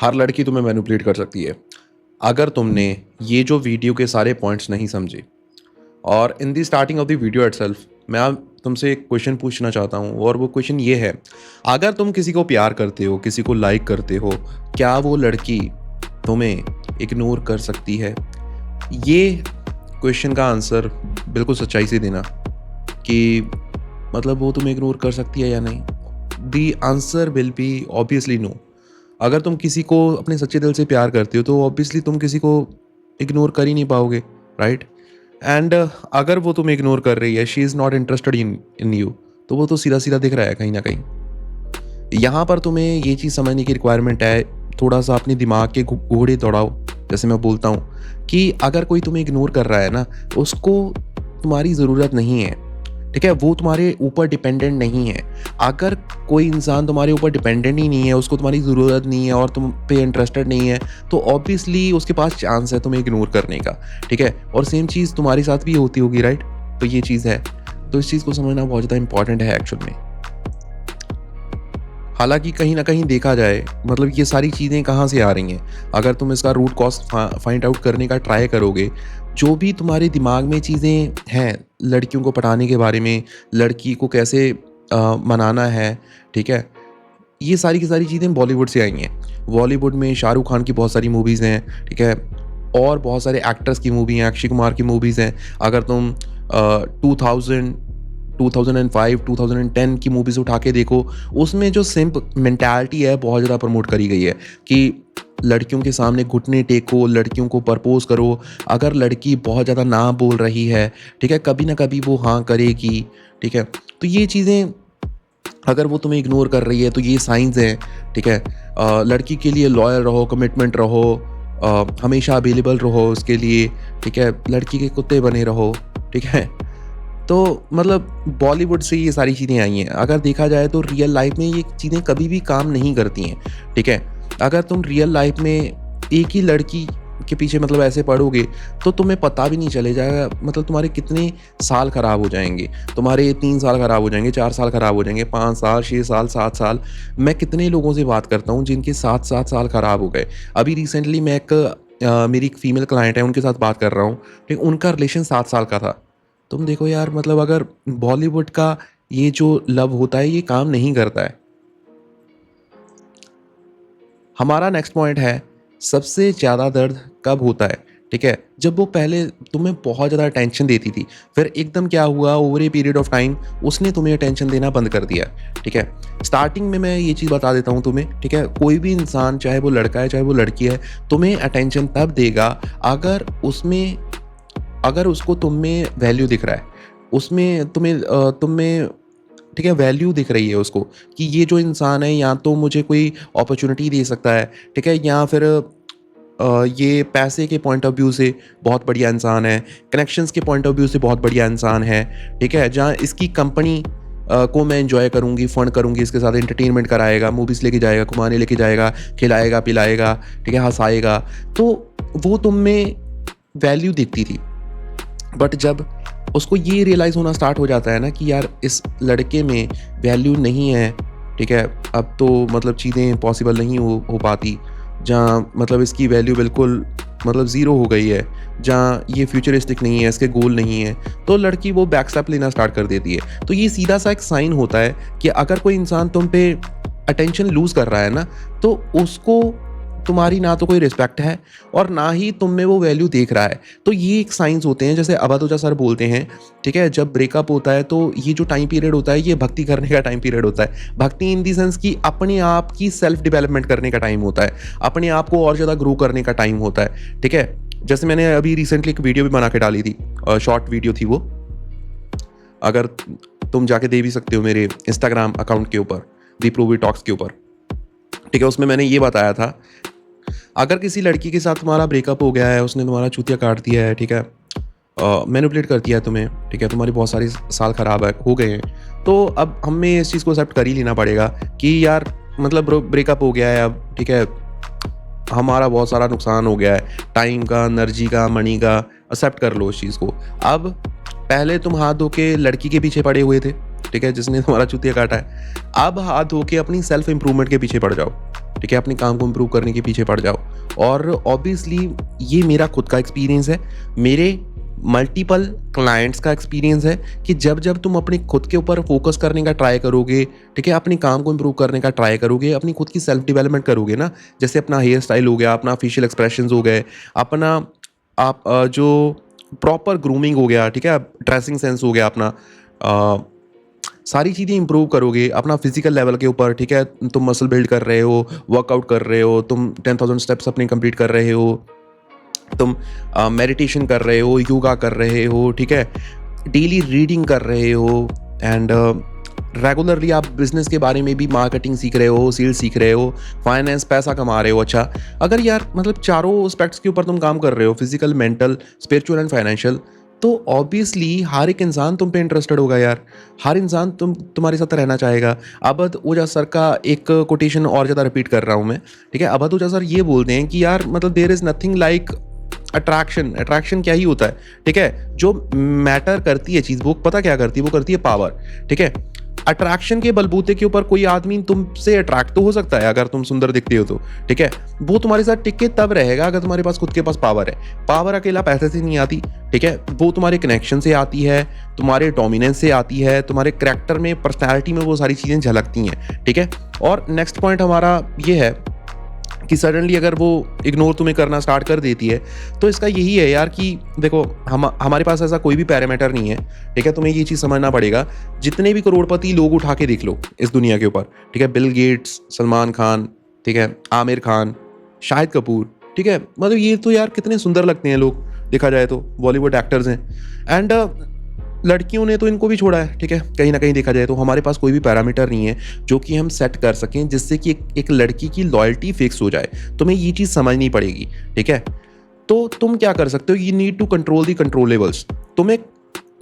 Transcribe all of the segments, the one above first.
हर लड़की तुम्हें मैनिपुलेट कर सकती है अगर तुमने ये जो वीडियो के सारे पॉइंट्स नहीं समझे। और in the starting of the video itself मैं अब तुमसे एक क्वेश्चन पूछना चाहता हूँ, और वो क्वेश्चन ये है, अगर तुम किसी को प्यार करते हो, किसी को लाइक करते हो, क्या वो लड़की तुम्हें इग्नोर कर सकती है? ये क्वेश्चन का आंसर बिल्कुल सच्चाई से देना कि मतलब वो तुम्हें इग्नोर कर सकती है या नहीं। The answer will be obviously no. अगर तुम किसी को अपने सच्चे दिल से प्यार करते हो तो ऑब्वियसली तुम किसी को इग्नोर कर ही नहीं पाओगे, राइट? एंड अगर वो तुम्हें इग्नोर कर रही है, she is not interested in you, तो वो तो सीधा सीधा दिख रहा है कहीं ना कहीं। यहाँ पर तुम्हें ये चीज़ समझने की रिक्वायरमेंट है, थोड़ा सा अपने दिमाग के घोड़े दौड़ाओ। जैसे मैं बोलता हूँ कि अगर कोई तुम्हें इग्नोर कर रहा है ना, उसको तुम्हारी ज़रूरत नहीं है, ठीक है? वो तुम्हारे ऊपर डिपेंडेंट नहीं है। अगर कोई इंसान तुम्हारे ऊपर डिपेंडेंट ही नहीं है, उसको तुम्हारी ज़रूरत नहीं है और तुम पे इंटरेस्टेड नहीं है, तो ऑब्वियसली उसके पास चांस है तुम्हें इग्नोर करने का, ठीक है? और सेम चीज़ तुम्हारे साथ भी होती होगी, राइट? तो ये चीज़ है, तो इस चीज़ को समझना बहुत ज़्यादा इंपॉर्टेंट है एक्चुअल में। हालांकि कहीं ना कहीं देखा जाए, मतलब ये सारी चीज़ें कहाँ से आ रही हैं, अगर तुम इसका रूट कॉज फाइंड आउट करने का ट्राई करोगे, जो भी तुम्हारे दिमाग में चीज़ें हैं लड़कियों को पटाने के बारे में, लड़की को कैसे मनाना है, ठीक है, ये सारी की सारी चीज़ें बॉलीवुड से आई हैं। बॉलीवुड में शाहरुख खान की बहुत सारी मूवीज़ हैं, ठीक है, और बहुत सारे एक्टर्स की मूवी हैं, अक्षय कुमार की मूवीज़ हैं। अगर तुम 2000 2005 2010 की मूवीज़ उठा के देखो, उसमें जो सिंप मेंटालिटी है बहुत ज़्यादा प्रमोट करी गई है कि लड़कियों के सामने घुटने टेको, लड़कियों को प्रपोज करो। अगर लड़की बहुत ज़्यादा ना बोल रही है, ठीक है, कभी ना कभी वो हाँ करेगी, ठीक है। तो ये चीज़ें अगर वो तुम्हें इग्नोर कर रही है तो ये साइंस हैं, ठीक है। लड़की के लिए लॉयल रहो, कमिटमेंट रहो, हमेशा अवेलेबल रहो उसके लिए, ठीक है, लड़की के कुत्ते बने रहो, ठीक है। तो मतलब बॉलीवुड से ये सारी चीज़ें आई हैं। अगर देखा जाए तो रियल लाइफ में ये चीज़ें कभी भी काम नहीं करती हैं, ठीक है। अगर तुम रियल लाइफ में एक ही लड़की के पीछे मतलब ऐसे पढ़ोगे तो तुम्हें पता भी नहीं चले जाएगा, मतलब तुम्हारे कितने साल ख़राब हो जाएंगे। तुम्हारे 3 साल ख़राब हो जाएंगे, 4 साल ख़राब हो जाएंगे, 5 साल, 6 साल, 7 साल। मैं कितने लोगों से बात करता हूँ जिनके 7-7 साल ख़राब हो गए। अभी रिसेंटली मैं मेरी एक फ़ीमेल क्लाइंट है, उनके साथ बात कर रहा हूँ, ठीक, उनका रिलेशन 7 साल का था। तुम देखो यार, मतलब अगर बॉलीवुड का ये जो लव होता है ये काम नहीं करता है। हमारा नेक्स्ट पॉइंट है, सबसे ज़्यादा दर्द कब होता है, ठीक है? जब वो पहले तुम्हें बहुत ज़्यादा अटेंशन देती थी, फिर एकदम क्या हुआ, over a period of time उसने तुम्हें अटेंशन देना बंद कर दिया, ठीक है? स्टार्टिंग में मैं ये चीज़ बता देता हूँ तुम्हें, ठीक है? कोई भी इंसान, चाहे वो लड़का है चाहे वो लड़की है, तुम्हें अटेंशन तब देगा अगर उसको तुम में वैल्यू दिख रहा है, उसमें तुम में, ठीक है, वैल्यू दिख रही है उसको कि ये जो इंसान है या तो मुझे कोई अपॉर्चुनिटी दे सकता है, ठीक है, या फिर ये पैसे के पॉइंट ऑफ व्यू से बहुत बढ़िया इंसान है, कनेक्शंस के पॉइंट ऑफ व्यू से बहुत बढ़िया इंसान है, ठीक है, जहाँ इसकी कंपनी को मैं एंजॉय करूँगी, फन करूँगी, इसके साथ एंटरटेनमेंट कराएगा, मूवीज़ लेके जाएगा, घुमाने लेके जाएगा, खिलाएगा पिलाएगा, ठीक है, हंसाएगा, तो वो तुम में वैल्यू दिखती थी। बट जब उसको ये रियलाइज़ होना स्टार्ट हो जाता है ना कि यार इस लड़के में वैल्यू नहीं है, ठीक है, अब तो मतलब चीज़ें पॉसिबल नहीं हो पाती, जहाँ मतलब इसकी वैल्यू बिल्कुल मतलब ज़ीरो हो गई है, जहाँ ये फ्यूचरिस्टिक नहीं है, इसके गोल नहीं है, तो लड़की वो बैक स्टेप लेना स्टार्ट कर देती है। तो ये सीधा सा एक साइन होता है कि अगर कोई इंसान तुम पे अटेंशन लूज़ कर रहा है ना, तो उसको तुम्हारी ना तो कोई रिस्पेक्ट है और ना ही तुम में वो वैल्यू देख रहा है। तो ये एक साइंस होते हैं, जैसे अबादुजा सर बोलते हैं, ठीक है, जब ब्रेकअप होता है तो ये जो टाइम पीरियड होता है ये भक्ति करने का टाइम पीरियड होता है। भक्ति इन दी सेंस कि अपने आप की सेल्फ डेवलपमेंट करने का टाइम होता है, अपने आप को और ज़्यादा ग्रो करने का टाइम होता है, ठीक है। जैसे मैंने अभी रिसेंटली एक वीडियो भी बना के डाली थी, शॉर्ट वीडियो थी वो, अगर तुम जाके दे भी सकते हो मेरे इंस्टाग्राम अकाउंट के ऊपर, दीप्रूवी टॉक्स के ऊपर, ठीक है। उसमें मैंने ये बताया था, अगर किसी लड़की के साथ तुम्हारा ब्रेकअप हो गया है, उसने तुम्हारा चूतिया काट दिया है, ठीक है, मैनिपुलेट कर दिया है तुम्हें, ठीक है, तुम्हारी बहुत सारी साल ख़राब हो गए हैं, तो अब हमें इस चीज़ को एक्सेप्ट कर ही लेना पड़ेगा कि यार मतलब ब्रेकअप हो गया है अब, ठीक है, हमारा बहुत सारा नुकसान हो गया है, टाइम का, एनर्जी का, मनी का, एक्सेप्ट कर लो उस चीज़ को। अब पहले तुम हाथ धो के लड़की के पीछे पड़े हुए थे, ठीक है, जिसने तुम्हारा चूतिया काटा है। अब हाथ धो के अपनी सेल्फ इम्प्रूवमेंट के पीछे पड़ जाओ, ठीक है, अपने काम को इम्प्रूव करने के पीछे पड़ जाओ। और ऑब्वियसली ये मेरा खुद का एक्सपीरियंस है, मेरे मल्टीपल क्लाइंट्स का एक्सपीरियंस है कि जब जब तुम अपने खुद के ऊपर फोकस करने का ट्राई करोगे, ठीक है, अपने काम को इम्प्रूव करने का ट्राई करोगे, अपनी खुद की सेल्फ डेवलपमेंट करोगे ना, जैसे अपना हेयर स्टाइल हो गया, अपना फेशियल एक्सप्रेशंस हो गए, अपना आप जो प्रॉपर ग्रूमिंग हो गया, ठीक है, ड्रेसिंग सेंस हो गया अपना, सारी चीज़ें इंप्रूव करोगे अपना फिजिकल लेवल के ऊपर, ठीक है, तुम मसल बिल्ड कर रहे हो, वर्कआउट कर रहे हो, तुम 10,000 स्टेप्स अपने कंप्लीट कर रहे हो, तुम मेडिटेशन कर रहे हो, योगा कर रहे हो, ठीक है, डेली रीडिंग कर रहे हो, एंड रेगुलरली आप बिजनेस के बारे में भी मार्केटिंग सीख रहे हो, सेल्स सीख रहे हो, फाइनेंस, पैसा कमा रहे हो। अच्छा, अगर यार मतलब चारों एस्पेक्ट्स के ऊपर तुम काम कर रहे हो, physical, mental, spiritual and financial, तो ऑब्वियसली हर एक इंसान तुम पे इंटरेस्टेड होगा यार, हर इंसान तुम्हारे साथ रहना चाहेगा। अवध ओझा सर का एक कोटेशन और ज़्यादा रिपीट कर रहा हूँ मैं, ठीक है, अवध ओझा सर ये बोलते हैं कि यार मतलब there is nothing like attraction. Attraction क्या ही होता है, ठीक है, जो मैटर करती है चीज़, वो पता क्या करती है, वो करती है पावर, ठीक है। अट्रैक्शन के बलबूते के ऊपर कोई आदमी तुमसे अट्रैक्ट तो हो सकता है अगर तुम सुंदर दिखते हो तो, ठीक है, वो तुम्हारे साथ टिके तब रहेगा अगर तुम्हारे पास खुद के पास पावर है। पावर अकेला पैसे से नहीं आती, ठीक है, वो तुम्हारे कनेक्शन से आती है, तुम्हारे डोमिनेंस से आती है, तुम्हारे कैरेक्टर में, पर्सनैलिटी में वो सारी चीज़ें झलकती हैं, ठीक है। और नेक्स्ट पॉइंट हमारा ये है कि सडनली अगर वो इग्नोर तुम्हें करना स्टार्ट कर देती है, तो इसका यही है यार कि देखो हमारे पास ऐसा कोई भी पैरामीटर नहीं है, ठीक है, तुम्हें ये चीज़ समझना पड़ेगा। जितने भी करोड़पति लोग उठा के देख लो इस दुनिया के ऊपर, ठीक है, बिल गेट्स, सलमान खान, ठीक है, आमिर खान, शाहिद कपूर, ठीक है, मतलब ये तो यार कितने सुंदर लगते हैं लोग, देखा जाए तो बॉलीवुड एक्टर्स हैं। एंड लड़कियों ने तो इनको भी छोड़ा है, ठीक है, कहीं ना कहीं देखा जाए तो हमारे पास कोई भी पैरामीटर नहीं है जो कि हम सेट कर सकें जिससे कि एक लड़की की लॉयल्टी फिक्स हो जाए। तुम्हें ये चीज़ समझनी पड़ेगी, ठीक है। तो तुम क्या कर सकते हो, you need to control the controllables. तुम्हें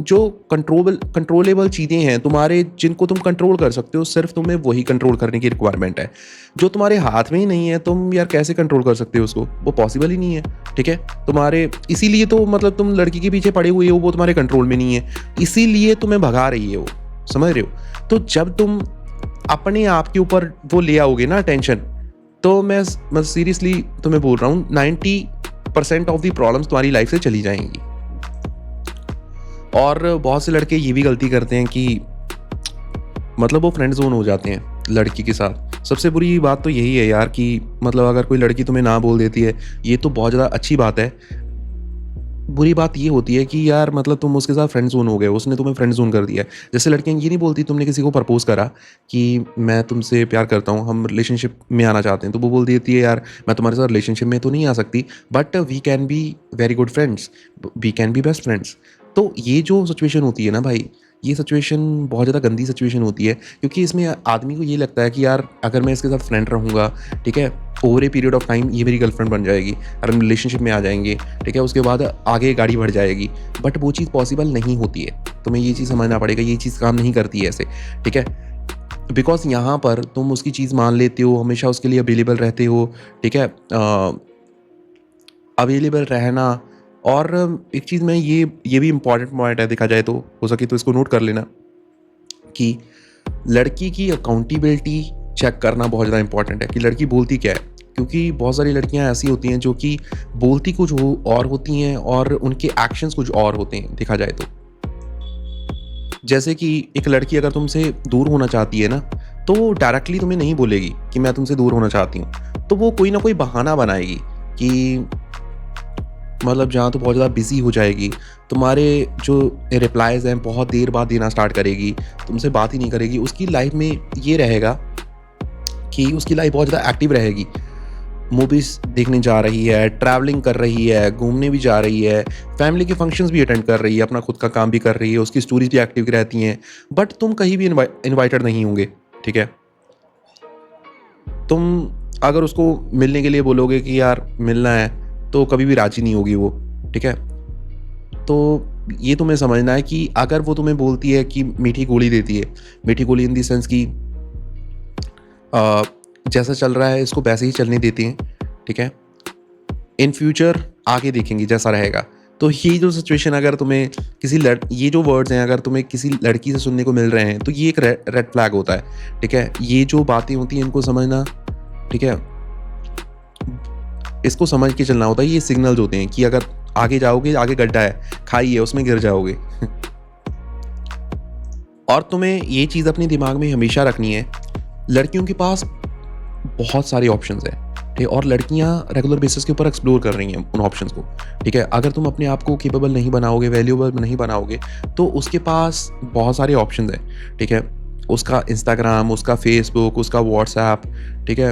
जो कंट्रोलेबल चीज़ें हैं तुम्हारे, जिनको तुम कंट्रोल कर सकते हो, सिर्फ तुम्हें वही कंट्रोल करने की रिक्वायरमेंट है। जो तुम्हारे हाथ में ही नहीं है, तुम यार कैसे कंट्रोल कर सकते हो उसको, वो पॉसिबल ही नहीं है, ठीक है। तुम्हारे इसीलिए तो मतलब तुम लड़की के पीछे पड़े हुए हो, वो तुम्हारे कंट्रोल में नहीं है, इसीलिए तुम्हें भगा रही है वो, समझ रहे हो। तो जब तुम अपने आप के ऊपर वो ले आओगे ना टेंशन, तो मैं सीरियसली तुम्हें बोल रहा हूँ 90% ऑफ दी प्रॉब्लम्स तुम्हारी लाइफ से चली जाएंगी। और बहुत से लड़के ये भी गलती करते हैं कि मतलब वो फ्रेंड जोन हो जाते हैं लड़की के साथ। सबसे बुरी बात तो यही है यार कि मतलब अगर कोई लड़की तुम्हें ना बोल देती है, ये तो बहुत ज़्यादा अच्छी बात है। बुरी बात ये होती है कि यार मतलब तुम उसके साथ फ्रेंड जोन हो गए, उसने तुम्हें फ्रेंड जोन कर दिया है। जैसे लड़कियां ये नहीं बोलती, तुमने किसी को प्रपोज करा कि मैं तुमसे प्यार करता हूँ, हम रिलेशनशिप में आना चाहते हैं, तो वो बोल देती है यार मैं तुम्हारे साथ रिलेशनशिप में तो नहीं आ सकती, but we can be very good friends, we can be best friends. तो ये जो सिचुएशन होती है ना भाई, ये सिचुएशन बहुत ज़्यादा गंदी सिचुएशन होती है, क्योंकि इसमें आदमी को ये लगता है कि यार अगर मैं इसके साथ फ्रेंड रहूँगा, ठीक है, over a period of time ये मेरी गर्लफ्रेंड बन जाएगी और हम रिलेशनशिप में आ जाएंगे, ठीक है, उसके बाद आगे गाड़ी बढ़ जाएगी। बट वो चीज़ पॉसिबल नहीं होती है, तुम्हें ये चीज़ समझना पड़ेगा, ये चीज़ काम नहीं करती है ऐसे, ठीक है। बिकॉज यहाँ पर तुम उसकी चीज़ मान लेते हो, हमेशा उसके लिए अवेलेबल रहते हो, ठीक है, अवेलेबल रहना। और एक चीज़ में ये भी इम्पॉर्टेंट पॉइंट है, देखा जाए तो हो सके तो इसको नोट कर लेना कि लड़की की अकाउंटेबिलिटी चेक करना बहुत ज़्यादा इंपॉर्टेंट है कि लड़की बोलती क्या है, क्योंकि बहुत सारी लड़कियां ऐसी होती हैं जो कि बोलती कुछ और होती हैं और उनके एक्शंस कुछ और होते हैं, देखा जाए तो। जैसे कि एक लड़की अगर तुमसे दूर होना चाहती है ना, तो वो डायरेक्टली तुम्हें नहीं बोलेगी कि मैं तुमसे दूर होना चाहती हूँ, तो वो कोई ना कोई बहाना बनाएगी कि मतलब जहाँ तो बहुत ज़्यादा बिजी हो जाएगी, तुम्हारे जो रिप्लाइज़ हैं बहुत देर बाद देना स्टार्ट करेगी, तुमसे बात ही नहीं करेगी। उसकी लाइफ में ये रहेगा कि उसकी लाइफ बहुत ज़्यादा एक्टिव रहेगी, मूवीज़ देखने जा रही है, ट्रैवलिंग कर रही है, घूमने भी जा रही है, फैमिली के फंक्शंस भी अटेंड कर रही है, अपना खुद का काम भी कर रही है, उसकी स्टोरीज भी एक्टिव रहती हैं, बट तुम कहीं भी इन्वाइटेड नहीं होंगे, ठीक है। तुम अगर उसको मिलने के लिए बोलोगे कि यार मिलना है, तो कभी भी राजी नहीं होगी वो, ठीक है। तो ये तुम्हें समझना है कि अगर वो तुम्हें बोलती है कि मीठी गोली देती है, मीठी गोली इन दी सेंस कि जैसा चल रहा है इसको वैसे ही चलने देती हैं, ठीक है, इन फ्यूचर आगे देखेंगी जैसा रहेगा, तो ये जो सिचुएशन अगर तुम्हें ये जो वर्ड्स हैं अगर तुम्हें किसी लड़की से सुनने को मिल रहे हैं, तो ये एक रेड फ्लैग होता है, ठीक है? ये जो बातें होती हैं इनको समझना, ठीक है? इसको समझ के चलना होता है, ये सिग्नल्स होते हैं कि अगर आगे जाओगे, आगे गड्ढा है, खाई है, उसमें गिर जाओगे। और तुम्हें ये चीज़ अपने दिमाग में हमेशा रखनी है, लड़कियों के पास बहुत सारे ऑप्शंस हैं, ठीक है? और लड़कियां रेगुलर बेसिस के ऊपर एक्सप्लोर कर रही हैं उन ऑप्शंस को, ठीक है? अगर तुम अपने आप को कैपेबल नहीं बनाओगे, वैल्यूएबल नहीं बनाओगे, तो उसके पास बहुत सारे ऑप्शंस हैं, ठीक है? उसका इंस्टाग्राम, उसका फेसबुक, उसका व्हाट्सएप, ठीक है?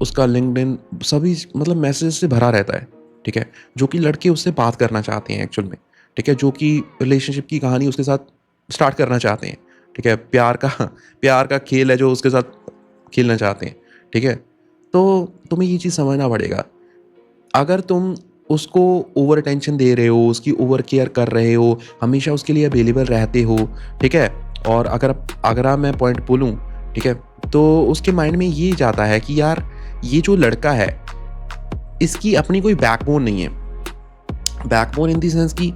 उसका लिंक्डइन, सभी मतलब मैसेज से भरा रहता है, ठीक है? जो कि लड़के उससे बात करना चाहते हैं एक्चुअल में, ठीक है? जो कि रिलेशनशिप की कहानी उसके साथ स्टार्ट करना चाहते हैं, ठीक है? प्यार का खेल है जो उसके साथ खेलना चाहते हैं, ठीक है? तो तुम्हें ये चीज़ समझना पड़ेगा, अगर तुम उसको ओवर अटेंशन दे रहे हो, उसकी ओवर केयर कर रहे हो, हमेशा उसके लिए अवेलेबल रहते हो, ठीक है? और अगर मैं पॉइंट बोलूँ, ठीक है? तो उसके माइंड में ये जाता है कि यार ये जो लड़का है, इसकी अपनी कोई बैकबोन नहीं है। बैकबोन इन द सेंस कि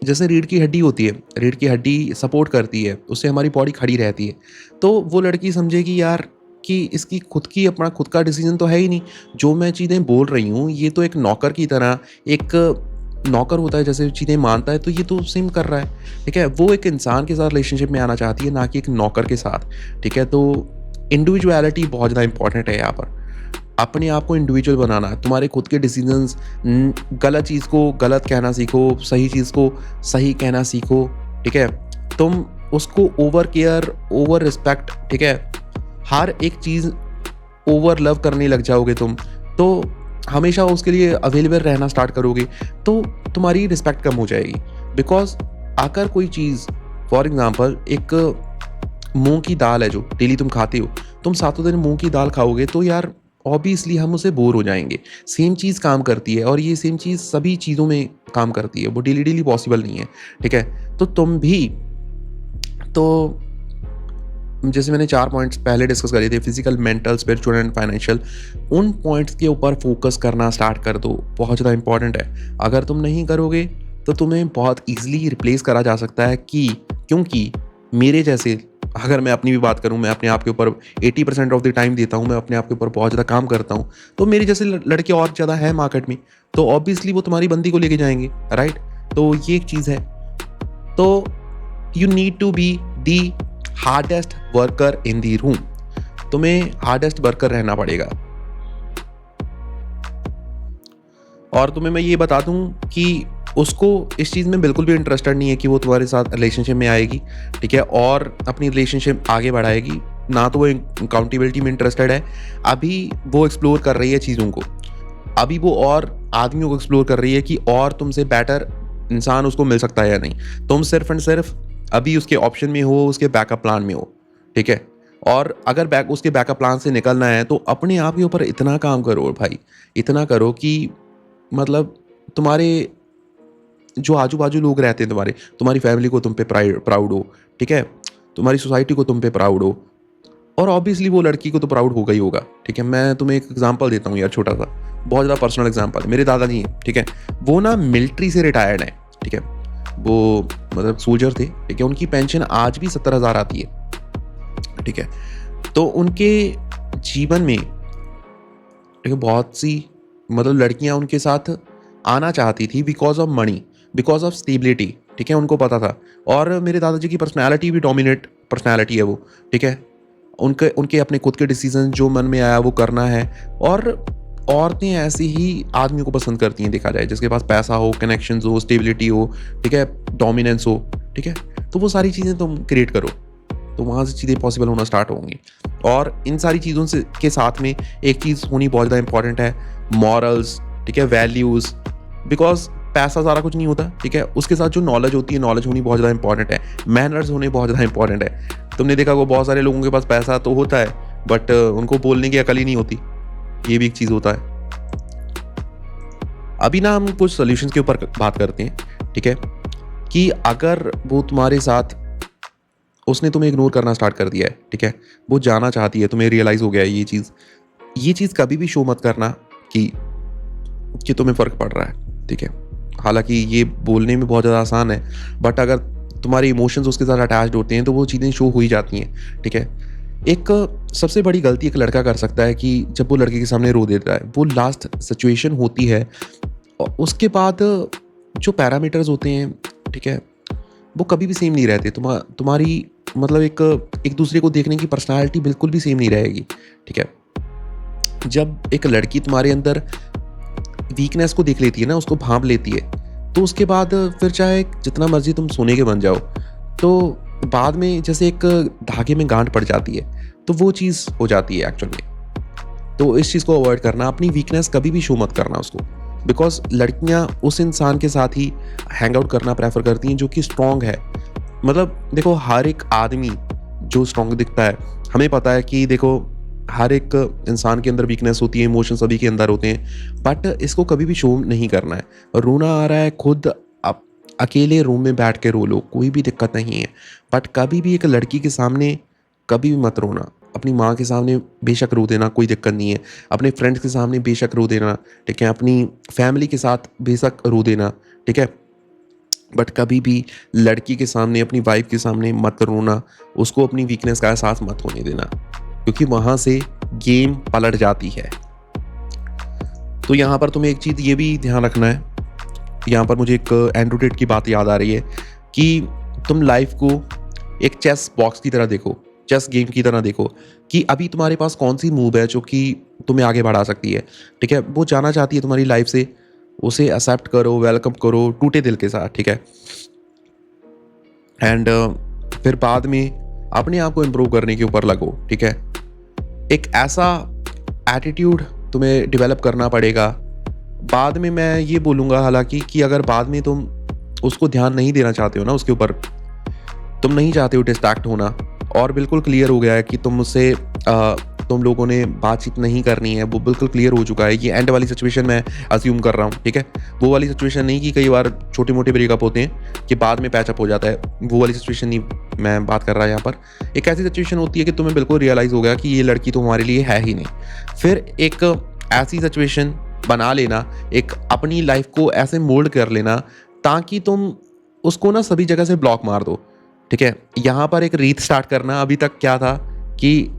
जैसे रीढ़ की हड्डी होती है, रीढ़ की हड्डी सपोर्ट करती है, उससे हमारी बॉडी खड़ी रहती है। तो वो लड़की समझेगी यार कि इसकी अपना खुद का डिसीजन तो है ही नहीं, जो मैं चीज़ें बोल रही हूँ ये तो एक नौकर की तरह, एक नौकर होता है जैसे चीज़ें मानता है, तो ये तो सेम कर रहा है, ठीक है? वो एक इंसान के साथ रिलेशनशिप में आना चाहती है, ना कि एक नौकर के साथ, ठीक है? तो इंडिविजुअलिटी बहुत ज़्यादा इंपॉर्टेंट है यहाँ पर। अपने आप को इंडिविजुअल बनाना, तुम्हारे खुद के डिसीजंस, गलत चीज़ को गलत कहना सीखो, सही चीज़ को सही कहना सीखो, ठीक है? तुम उसको ओवर केयर, ओवर रिस्पेक्ट, ठीक है? हर एक चीज़ ओवर लव करने लग जाओगे तुम, तो हमेशा उसके लिए अवेलेबल रहना स्टार्ट करोगे, तो तुम्हारी रिस्पेक्ट कम हो जाएगी। बिकॉज़ अगर कोई चीज़, फॉर एग्ज़ाम्पल एक मूँग की दाल है जो डेली तुम खाते हो, तुम सातों दिन मूँग की दाल खाओगे तो यार ऑब्वियसली हम उससे बोर हो जाएँगे। सेम चीज़ काम करती है और ये सेम चीज़ सभी चीज़ों में काम करती है, वो डेली पॉसिबल नहीं है, ठीक है? तो तुम भी, तो जैसे मैंने 4 पॉइंट्स पहले डिस्कस करे थे, physical, mental, spiritual and financial, उन पॉइंट्स के ऊपर फोकस करना स्टार्ट कर दो, बहुत ज़्यादा इंपॉर्टेंट है। अगर तुम नहीं करोगे तो तुम्हें बहुत ईज़िली रिप्लेस करा जा सकता है, क्योंकि मेरे जैसे, अगर मैं अपनी भी बात करूँ, मैं अपने आप के ऊपर 80% ऑफ द टाइम देता हूँ, मैं अपने आप के ऊपर बहुत ज़्यादा काम करता हूँ, तो मेरे जैसे लड़के और ज़्यादा हैं मार्केट में, तो ऑब्वियसली वो तुम्हारी बंदी को लेके जाएँगे, राइट? तो ये एक चीज़ है। तो you need to be the hardest worker in the room, तुम्हें हार्डेस्ट वर्कर रहना पड़ेगा। और तुम्हें मैं ये बता दूं कि उसको इस चीज़ में बिल्कुल भी इंटरेस्टेड नहीं है कि वो तुम्हारे साथ रिलेशनशिप में आएगी, ठीक है? और अपनी रिलेशनशिप आगे बढ़ाएगी, ना तो वो अकाउंटेबिलिटी में इंटरेस्टेड है। अभी वो एक्सप्लोर कर रही है चीज़ों को, अभी वो और आदमियों को एक्सप्लोर कर रही है कि और तुमसे बेटर इंसान उसको मिल सकता है या नहीं। तुम सिर्फ एंड सिर्फ अभी उसके ऑप्शन में हो, उसके बैकअप प्लान में हो, ठीक है? और अगर उसके बैकअप प्लान से निकलना है तो अपने आप के ऊपर इतना काम करो भाई, इतना करो कि मतलब तुम्हारे जो आजू बाजू लोग रहते हैं, तुम्हारी फैमिली को तुम पे प्राउड हो, ठीक है? तुम्हारी सोसाइटी को तुम पे प्राउड हो, और ऑब्वियसली वो लड़की को तो प्राउड होगा ही होगा, ठीक है? मैं तुम्हें एक एग्जांपल देता हूँ यार, छोटा सा, बहुत ज़्यादा पर्सनल एग्जांपल। मेरे दादाजी हैं, ठीक है? वो ना मिलिट्री से रिटायर्ड हैं, ठीक है? वो मतलब सोल्जर थे, ठीक है? उनकी पेंशन आज भी 70,000 आती है, ठीक है? तो उनके जीवन में, ठीक है, बहुत सी मतलब लड़कियां उनके साथ आना चाहती थी because of money, because of stability, ठीक है? उनको पता था। और मेरे दादाजी की पर्सनैलिटी भी डोमिनेट पर्सनैलिटी है वो, ठीक है? उनके उनके अपने खुद के डिसीजन, जो मन में आया वो करना है। और औरतें ऐसे ही आदमियों को पसंद करती हैं, देखा जाए, जिसके पास पैसा हो, कनेक्शंस हो, स्टेबिलिटी हो, ठीक है, डोमिनेंस हो, ठीक है? तो वो सारी चीज़ें तुम क्रिएट करो, तो वहाँ से चीज़ें पॉसिबल होना स्टार्ट होंगी। और इन सारी चीज़ों से के साथ में एक चीज़ होनी बहुत ज़्यादा इंपॉर्टेंट है, मॉरल्स, ठीक है, वैल्यूज़। बिकॉज पैसा सारा कुछ नहीं होता, ठीक है? उसके साथ जो नॉलेज होती है, नॉलेज होनी बहुत ज़्यादा इंपॉर्टेंट है, मैनर्स होने बहुत ज़्यादा इंपॉर्टेंट है। तुमने देखा होगा बहुत सारे लोगों के पास पैसा तो होता है, बट उनको बोलने की अकल ही नहीं होती, ये भी एक चीज़ होता है। अभी ना हम कुछ सॉल्यूशंस के ऊपर बात करते हैं, ठीक है? कि अगर वो तुम्हारे साथ, उसने तुम्हें इग्नोर करना स्टार्ट कर दिया है, ठीक है? वो जाना चाहती है, तुम्हें रियलाइज़ हो गया है ये चीज़ कभी भी शो मत करना कि कि तुम्हें फ़र्क पड़ रहा है, ठीक है। हालाँकि ये बोलने में बहुत ज़्यादा आसान है, बट अगर तुम्हारे इमोशंस उसके साथ अटैच्ड होते हैं तो वो चीज़ें शो हो ही जाती हैं, ठीक है। एक सबसे बड़ी गलती एक लड़का कर सकता है कि जब वो लड़के के सामने रो देता है, वो लास्ट सिचुएशन होती है और उसके बाद जो पैरामीटर्स होते हैं, ठीक है, वो कभी भी सेम नहीं रहते। तुम्हारी मतलब एक दूसरे को देखने की पर्सनैलिटी बिल्कुल भी सेम नहीं रहेगी, ठीक है। जब एक लड़की तुम्हारे अंदर वीकनेस को देख लेती है ना, उसको भांप लेती है, तो उसके बाद फिर चाहे जितना मर्जी तुम सोने के बन जाओ, तो बाद में जैसे एक धागे में गांठ पड़ जाती है, तो वो चीज़ हो जाती है एक्चुअल में। तो इस चीज़ को अवॉइड करना, अपनी वीकनेस कभी भी शो मत करना उसको, बिकॉज लड़कियां उस इंसान के साथ ही हैंग आउट करना प्रेफर करती हैं जो कि स्ट्रॉन्ग है। मतलब देखो, हर एक आदमी जो स्ट्रॉन्ग दिखता है, हमें पता है कि देखो हर एक इंसान के अंदर वीकनेस होती है, इमोशन सभी के अंदर होते हैं, बट इसको कभी भी शो नहीं करना है। रोना आ रहा है, खुद आप अकेले रूम में बैठ के रो लो, कोई भी दिक्कत नहीं है, बट कभी भी एक लड़की के सामने कभी भी मत रोना। अपनी माँ के सामने बेशक रो देना, कोई दिक्कत नहीं है। अपने फ्रेंड्स के सामने बेशक रो देना, ठीक है। अपनी फैमिली के साथ बेशक रो देना, ठीक है। बट कभी भी लड़की के सामने, अपनी वाइफ के सामने मत रोना, उसको अपनी वीकनेस का एहसास मत होने देना, क्योंकि वहाँ से गेम पलट जाती है। तो यहाँ पर तुम्हें एक चीज़ ये भी ध्यान रखना है, यहाँ पर मुझे एक एंड्रू टेट की बात याद आ रही है कि तुम लाइफ को एक चेस बॉक्स की तरह देखो, चेस गेम की तरह देखो कि अभी तुम्हारे पास कौन सी मूव है जो कि तुम्हें आगे बढ़ा सकती है, ठीक है। वो जाना चाहती है तुम्हारी लाइफ से, उसे एक्सेप्ट करो, वेलकम करो टूटे दिल के साथ, ठीक है। एंड फिर बाद में अपने आप को इम्प्रूव करने के ऊपर लगो, ठीक है। एक ऐसा एटीट्यूड तुम्हें डेवलप करना पड़ेगा। बाद में मैं ये बोलूँगा हालांकि कि अगर बाद में तुम उसको ध्यान नहीं देना चाहते हो ना, उसके ऊपर तुम नहीं चाहते हो डिस्ट्रैक्ट होना, और बिल्कुल क्लियर हो गया है कि तुम मुझसे तुम लोगों ने बातचीत नहीं करनी है, वो बिल्कुल क्लियर हो चुका है। ये एंड वाली सिचुएशन मैं अज्यूम कर रहा हूँ, ठीक है। वो वाली सिचुएशन नहीं कि कई बार छोटे मोटे ब्रेकअप होते हैं कि बाद में पैचअप हो जाता है, वो वाली सिचुएशन नहीं मैं बात कर रहा यहाँ पर। एक ऐसी सिचुएशन होती है कि तुम्हें बिल्कुल रियलाइज़ हो गया कि ये लड़की तो हमारे लिए है ही नहीं। फिर एक ऐसी सिचुएशन बना लेना, एक अपनी लाइफ को ऐसे मोल्ड कर लेना ताकि तुम उसको ना सभी जगह से ब्लॉक मार दो, ठीक है। यहाँ पर एक रीत स्टार्ट करना। अभी तक क्या था कि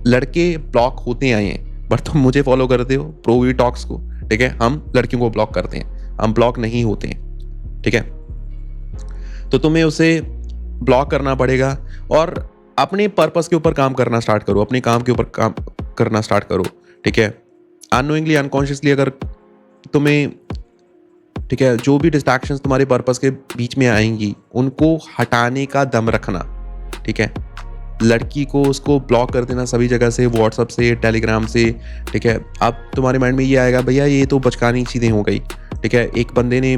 लड़के ब्लॉक होते आए हैं, बट तुम मुझे फॉलो करते हो, प्रो वी टॉक्स को, ठीक है। हम लड़कियों को ब्लॉक करते हैं, हम ब्लॉक नहीं होते हैं, ठीक है। तो तुम्हें उसे ब्लॉक करना पड़ेगा और अपने पर्पस के ऊपर काम करना स्टार्ट करो, अपने काम के ऊपर काम करना स्टार्ट करो, ठीक है। अननोइंगली, अनकॉन्शियसली अगर तुम्हें, ठीक है, जो भी डिस्ट्रैक्शंस तुम्हारे पर्पस के बीच में आएंगी उनको हटाने का दम रखना, ठीक है। लड़की को उसको ब्लॉक कर देना सभी जगह से, व्हाट्सअप से, टेलीग्राम से, ठीक है। अब तुम्हारे माइंड में ये आएगा भैया ये तो बचकानी चीज़ें हो गई, ठीक है। एक बंदे ने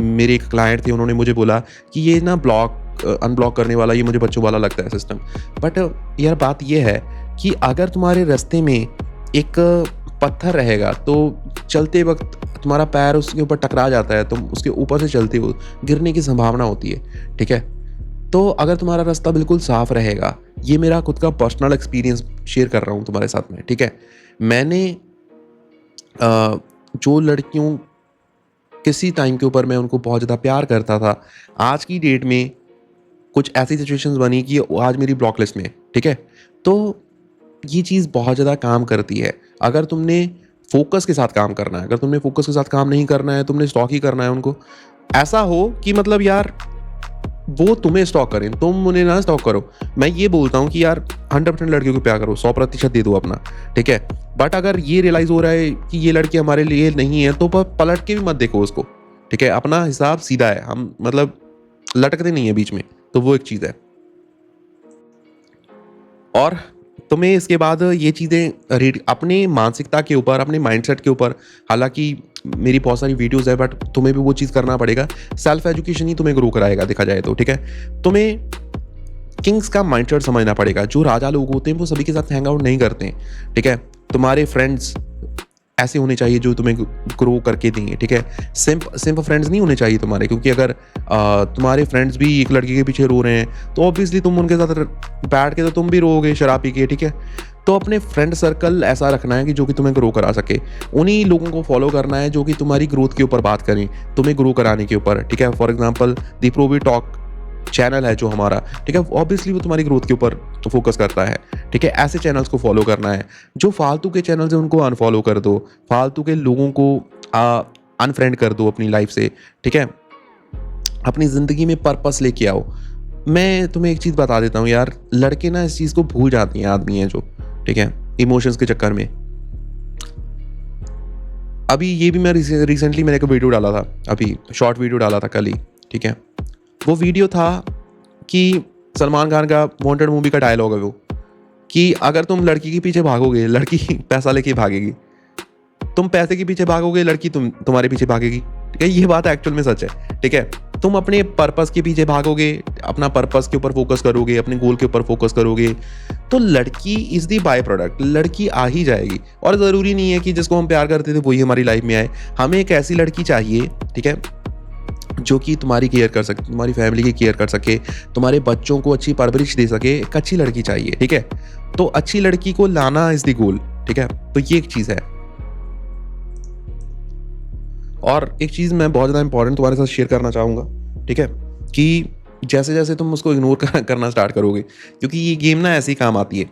मेरे एक क्लाइंट थे, उन्होंने मुझे बोला कि ये ना ब्लॉक अनब्लॉक करने वाला ये मुझे बच्चों वाला लगता है सिस्टम। बट यार बात ये है कि अगर तुम्हारे रास्ते में एक पत्थर रहेगा तो चलते वक्त तुम्हारा पैर उसके ऊपर टकरा जाता है, तुम उसके ऊपर से चलते हो, गिरने की संभावना होती है, ठीक है। तो अगर तुम्हारा रास्ता बिल्कुल साफ रहेगा, ये मेरा खुद का पर्सनल एक्सपीरियंस शेयर कर रहा हूँ तुम्हारे साथ में, ठीक है। मैंने जो लड़कियों किसी टाइम के ऊपर मैं उनको बहुत ज़्यादा प्यार करता था, आज की डेट में कुछ ऐसी सिचुएशंस बनी कि आज मेरी ब्लॉक लिस्ट में, ठीक है। तो ये चीज़ बहुत ज़्यादा काम करती है। अगर तुमने फोकस के साथ काम करना है, अगर तुमने फोकस के साथ काम नहीं करना है, तुमने स्टॉक ही करना है उनको, ऐसा हो कि मतलब यार वो तुम्हें स्टॉक करें, तुम उन्हें ना स्टॉक करो। मैं ये बोलता हूँ कि यार 100% लड़कियों को प्यार करो, 100% दे दो अपना, ठीक है। बट अगर ये रियलाइज़ हो रहा है कि ये लड़की हमारे लिए नहीं है तो पलट के भी मत देखो उसको, ठीक है। अपना हिसाब सीधा है, हम मतलब लटकते नहीं है बीच में, तो वो एक चीज़ है। और तुम्हें इसके बाद ये चीज़ें रीड अपने मानसिकता के ऊपर, अपने माइंडसेट के ऊपर, हालांकि मेरी बहुत सारी वीडियोस है बट तुम्हें भी वो चीज़ करना पड़ेगा। सेल्फ एजुकेशन ही तुम्हें ग्रो कराएगा देखा जाए तो, ठीक है। तुम्हें किंग्स का माइंडसेट समझना पड़ेगा। जो राजा लोग होते हैं वो सभी के साथ हैंग आउट नहीं करते हैं, ठीक है। तुम्हारे फ्रेंड्स ऐसे होने चाहिए जो तुम्हें ग्रो करके देंगे, ठीक है। सिंप फ्रेंड्स नहीं होने चाहिए तुम्हारे, क्योंकि अगर तुम्हारे फ्रेंड्स भी एक लड़की के पीछे रो रहे हैं तो ऑब्वियसली तुम उनके साथ बैठ के तो तुम भी रोओगे शराब पी के, ठीक है। तो अपने फ्रेंड सर्कल ऐसा रखना है कि जो कि तुम्हें ग्रो करा सके। उन्हीं लोगों को फॉलो करना है जो कि तुम्हारी ग्रोथ के ऊपर बात करें, तुम्हें ग्रो कराने के ऊपर, ठीक है। फॉर एग्जांपल दी प्रोवी टॉक चैनल है जो हमारा, ठीक है, ऑब्वियसली वो तुम्हारी ग्रोथ के ऊपर फोकस करता है, ठीक है। ऐसे चैनल्स को फॉलो करना है। जो फालतू के चैनल्स हैं उनको अनफॉलो कर दो, फालतू के लोगों को अनफ्रेंड कर दो अपनी लाइफ से, ठीक है। अपनी ज़िंदगी में पर्पस लेके आओ। मैं तुम्हें एक चीज़ बता देता हूँ यार, लड़के ना इस चीज़ को भूल जाती हैं, आदमी है जो, ठीक है, इमोशंस के चक्कर में। अभी ये भी मैं रिसेंटली मैंने एक वीडियो डाला था, अभी शॉर्ट वीडियो डाला था कल ही, ठीक है। वो वीडियो था कि सलमान खान का वांटेड मूवी का डायलॉग है वो, कि अगर तुम लड़की के पीछे भागोगे, लड़की पैसा लेके भागेगी, तुम पैसे के पीछे भागोगे, लड़की तुम्हारे पीछे भागेगी, ठीक है। ये बात एक्चुअल में सच है, ठीक है। तुम अपने पर्पस के पीछे भागोगे, अपना पर्पस के ऊपर फोकस करोगे, अपने गोल के ऊपर फोकस करोगे, तो लड़की इज दी बाय प्रोडक्ट, लड़की आ ही जाएगी। और ज़रूरी नहीं है कि जिसको हम प्यार करते थे वही हमारी लाइफ में आए। हमें एक ऐसी लड़की चाहिए, ठीक है, जो कि तुम्हारी केयर कर सके, तुम्हारी फैमिली की केयर कर सके, तुम्हारे बच्चों को अच्छी परवरिश दे सके। एक अच्छी लड़की चाहिए, ठीक है। तो अच्छी लड़की को लाना इज द गोल, ठीक है। तो ये एक चीज़ है। और एक चीज़ मैं बहुत ज़्यादा इंपॉर्टेंट तुम्हारे साथ शेयर करना चाहूँगा, ठीक है, कि जैसे जैसे तुम उसको इग्नोर करना स्टार्ट करोगे, क्योंकि ये गेम ना ऐसे ही काम आती है,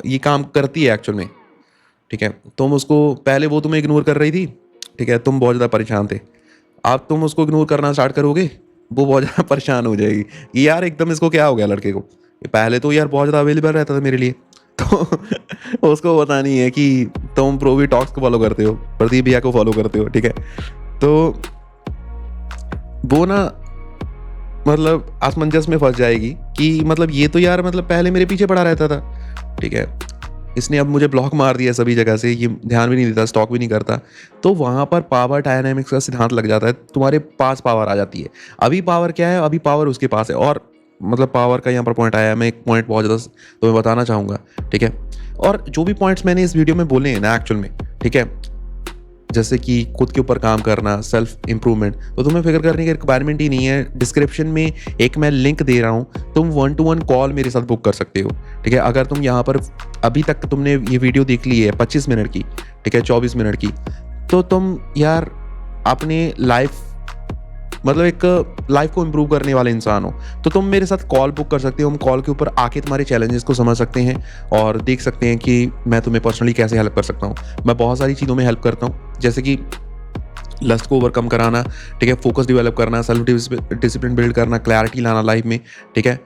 ये काम करती है एक्चुअल में, ठीक है। तुम उसको पहले, वो तुम्हें इग्नोर कर रही थी, ठीक है, तुम बहुत ज़्यादा परेशान थे। अब तुम उसको इग्नोर करना स्टार्ट करोगे, वो बहुत ज़्यादा परेशान हो जाएगी कि यार एकदम इसको क्या हो गया लड़के को, पहले तो यार बहुत ज़्यादा अवेलेबल रहता था मेरे लिए। तो उसको पता नहीं है कि तुम प्रोवी टॉक्स को फॉलो करते हो, प्रदीप भैया को फॉलो करते हो, ठीक है। तो वो ना मतलब असमंजस में फंस जाएगी कि मतलब ये तो यार मतलब पहले मेरे पीछे पड़ा रहता था, ठीक है, इसने अब मुझे ब्लॉक मार दिया सभी जगह से, ये ध्यान भी नहीं देता, स्टॉक भी नहीं करता। तो वहाँ पर पावर डायनामिक्स का सिद्धांत लग जाता है, तुम्हारे पास पावर आ जाती है। अभी पावर क्या है, अभी पावर उसके पास है। और मतलब पावर का यहाँ पर पॉइंट आया है, मैं एक पॉइंट बहुत ज़्यादा तुम्हें बताना चाहूँगा, ठीक है। और जो भी पॉइंट्स मैंने इस वीडियो में बोले हैं ना एक्चुअल में, ठीक है, जैसे कि खुद के ऊपर काम करना, सेल्फ इम्प्रूवमेंट, तो तुम्हें फिक्र करने की रिक्वायरमेंट ही नहीं है। डिस्क्रिप्शन में एक मैं लिंक दे रहा हूँ, तुम 1-to-1 कॉल मेरे साथ बुक कर सकते हो, ठीक है। अगर तुम यहाँ पर अभी तक तुमने ये वीडियो देख ली है 25 मिनट की, ठीक है, 24 मिनट की, तो तुम यार अपने लाइफ मतलब एक लाइफ को इम्प्रूव करने वाले इंसान हो, तो तुम मेरे साथ कॉल बुक कर सकते हो। हम कॉल के ऊपर आके तुम्हारे चैलेंजेस को समझ सकते हैं और देख सकते हैं कि मैं तुम्हें पर्सनली कैसे हेल्प कर सकता हूँ। मैं बहुत सारी चीज़ों में हेल्प करता हूँ, जैसे कि लस्ट को ओवरकम कराना, ठीक है, फोकस डेवलप करना, सेल्फ डिसिप्लिन बिल्ड करना, क्लैरिटी लाना लाइफ में, ठीक है।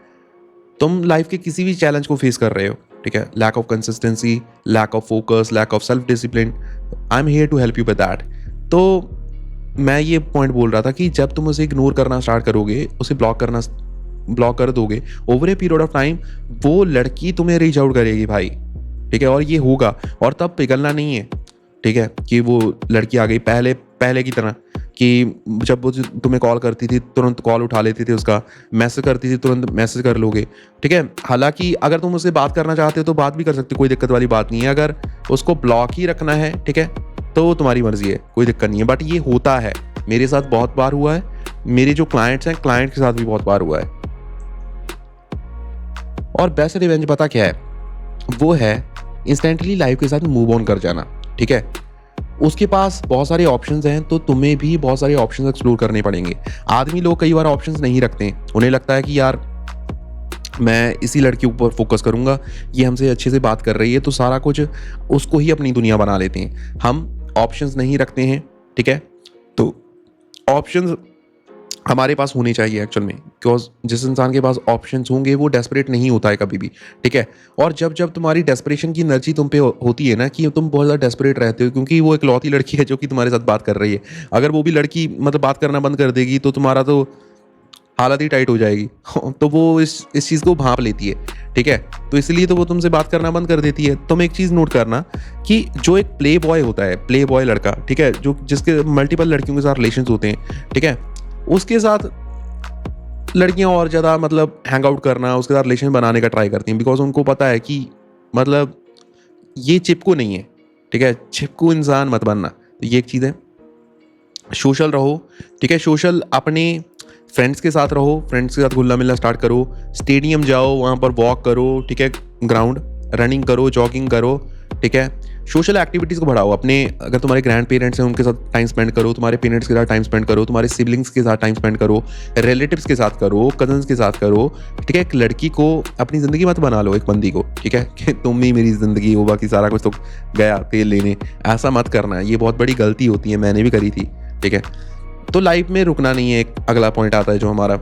तुम लाइफ के किसी भी चैलेंज को फेस कर रहे हो, ठीक है, lack of consistency, lack of focus, lack of self discipline, I am here to help you with that. तो मैं ये पॉइंट बोल रहा था कि जब तुम उसे इग्नोर करना स्टार्ट करोगे, उसे ब्लॉक कर दोगे, over a period of time वो लड़की तुम्हें रीच आउट करेगी भाई, ठीक है। और ये होगा, और तब पिघलना नहीं है, ठीक है, कि वो लड़की आ गई पहले की तरह, कि जब वो तुम्हें कॉल करती थी तुरंत कॉल उठा लेती थी उसका, मैसेज करती थी तुरंत मैसेज कर लोगे, ठीक है। हालांकि अगर तुम उससे बात करना चाहते हो तो बात भी कर सकते हो, कोई दिक्कत वाली बात नहीं है। अगर उसको ब्लॉक ही रखना है, ठीक है, तो वो तुम्हारी मर्जी है, कोई दिक्कत नहीं है। बट ये होता है, मेरे साथ बहुत बार हुआ है, मेरे जो क्लाइंट्स हैं, क्लाइंट के साथ भी बहुत बार हुआ है। और बेस्ट रिवेंज पता क्या है, वो है इंस्टेंटली लाइफ के साथ मूव ऑन कर जाना, ठीक है। उसके पास बहुत सारे ऑप्शंस हैं, तो तुम्हें भी बहुत सारे ऑप्शंस एक्सप्लोर करने पड़ेंगे। आदमी लोग कई बार ऑप्शंस नहीं रखते हैं, उन्हें लगता है कि यार मैं इसी लड़की के ऊपर फोकस करूंगा, ये हमसे अच्छे से बात कर रही है, तो सारा कुछ उसको ही अपनी दुनिया बना लेते हैं। हम ऑप्शंस नहीं रखते हैं, ठीक है। तो ऑप्शंस हमारे पास होने चाहिए एक्चुअल में, बिकॉज जिस इंसान के पास ऑप्शंस होंगे वो डेस्परेट नहीं होता है कभी भी, ठीक है। और जब जब तुम्हारी डेस्परेशन की एनर्जी तुम पे होती है ना, कि तुम बहुत ज़्यादा डेस्परेट रहते हो, क्योंकि वो इकलौती लड़की है जो कि तुम्हारे साथ बात कर रही है। अगर वो भी लड़की मतलब बात करना बंद कर देगी तो तुम्हारा तो हालत ही टाइट हो जाएगी। तो वो इस चीज़ को भांप लेती है, ठीक है। तो इसलिए तो वो तुमसे बात करना बंद कर देती है। तुम एक चीज़ नोट करना कि जो एक प्ले बॉय होता है, प्ले बॉय लड़का, ठीक है, जो जिसके मल्टीपल लड़कियों के साथ रिलेशन होते हैं, ठीक है, उसके साथ लड़कियां और ज़्यादा मतलब हैंग आउट करना, उसके साथ रिलेशन बनाने का ट्राई करती हैं, बिकॉज उनको पता है कि मतलब ये चिपकू नहीं है, ठीक है, चिपकू इंसान मत बनना। तो ये एक चीज़ है। सोशल रहो, ठीक है, सोशल अपने फ्रेंड्स के साथ रहो, फ्रेंड्स के साथ घुलना मिलना स्टार्ट करो, स्टेडियम जाओ, वहाँ पर वॉक करो, ठीक है, ग्राउंड, रनिंग करो, जॉगिंग करो, ठीक है। सोशल एक्टिविटीज़ को बढ़ाओ अपने, अगर तुम्हारे ग्रैंड पेरेंट्स हैं उनके साथ टाइम स्पेंड करो, तुम्हारे पेरेंट्स के साथ टाइम स्पेंड करो, तुम्हारे सिबलिंग्स के साथ टाइम स्पेंड करो, रिलेटिव्स के साथ करो, कजन्स के साथ करो, ठीक है। एक लड़की को अपनी ज़िंदगी मत बना लो एक बंदी को, ठीक है, कि तुम ही मेरी ज़िंदगी हो, बाकी सारा कुछ तो गया तेल लेने। ऐसा मत करना है, ये बहुत बड़ी गलती होती है, मैंने भी करी थी, ठीक है। तो लाइफ में रुकना नहीं है, एक अगला पॉइंट आता है जो हमारा,